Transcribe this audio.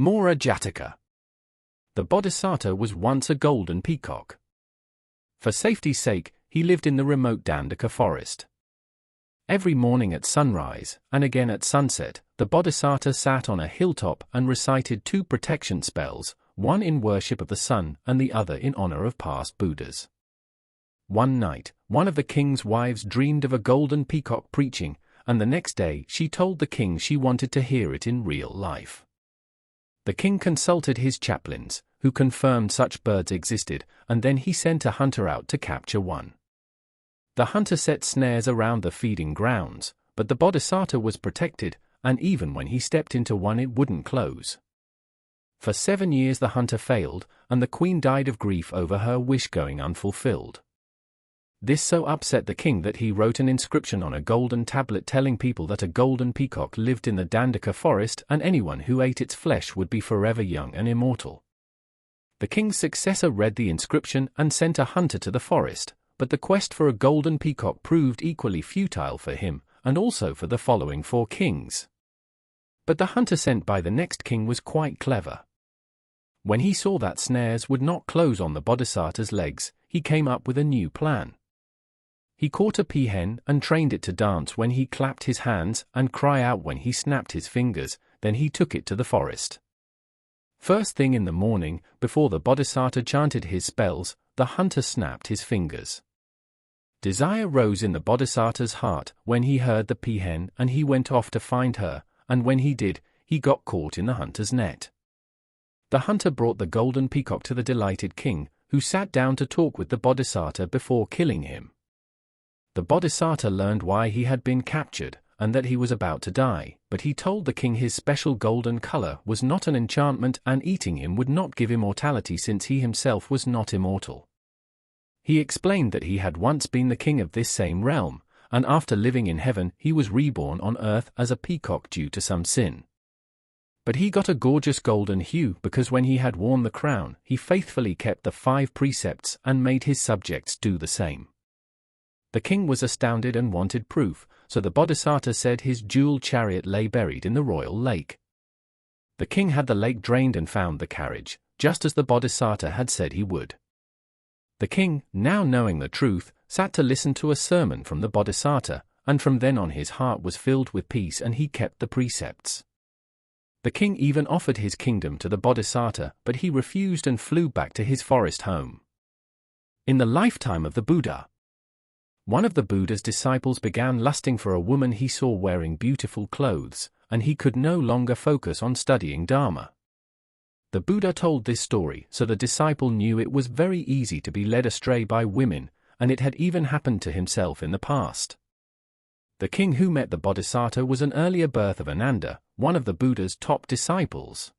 Mora Jataka. The Bodhisattva was once a golden peacock. For safety's sake, he lived in the remote Jataka forest. Every morning at sunrise, and again at sunset, the Bodhisattva sat on a hilltop and recited two protection spells, one in worship of the sun and the other in honor of past Buddhas. One night, one of the king's wives dreamed of a golden peacock preaching, and the next day she told the king she wanted to hear it in real life. The king consulted his chaplains, who confirmed such birds existed, and then he sent a hunter out to capture one. The hunter set snares around the feeding grounds, but the Bodhisattva was protected, and even when he stepped into one it wouldn't close. For 7 years the hunter failed, and the queen died of grief over her wish going unfulfilled. This so upset the king that he wrote an inscription on a golden tablet telling people that a golden peacock lived in the Jataka forest and anyone who ate its flesh would be forever young and immortal. The king's successor read the inscription and sent a hunter to the forest, but the quest for a golden peacock proved equally futile for him, and also for the following 4 kings. But the hunter sent by the next king was quite clever. When he saw that snares would not close on the Bodhisattva's legs, he came up with a new plan. He caught a peahen and trained it to dance when he clapped his hands and cry out when he snapped his fingers, then he took it to the forest. First thing in the morning, before the Bodhisattva chanted his spells, the hunter snapped his fingers. Desire rose in the Bodhisattva's heart when he heard the peahen, and he went off to find her, and when he did, he got caught in the hunter's net. The hunter brought the golden peacock to the delighted king, who sat down to talk with the Bodhisattva before killing him. The Bodhisattva learned why he had been captured, and that he was about to die, but he told the king his special golden color was not an enchantment and eating him would not give immortality since he himself was not immortal. He explained that he had once been the king of this same realm, and after living in heaven he was reborn on earth as a peacock due to some sin. But he got a gorgeous golden hue because when he had worn the crown, he faithfully kept the 5 precepts and made his subjects do the same. The king was astounded and wanted proof, so the Bodhisattva said his jewel chariot lay buried in the royal lake. The king had the lake drained and found the carriage, just as the Bodhisattva had said he would. The king, now knowing the truth, sat to listen to a sermon from the Bodhisattva, and from then on his heart was filled with peace and he kept the precepts. The king even offered his kingdom to the Bodhisattva, but he refused and flew back to his forest home. In the lifetime of the Buddha, one of the Buddha's disciples began lusting for a woman he saw wearing beautiful clothes, and he could no longer focus on studying Dharma. The Buddha told this story so the disciple knew it was very easy to be led astray by women, and it had even happened to himself in the past. The king who met the Bodhisattva was an earlier birth of Ananda, one of the Buddha's top disciples.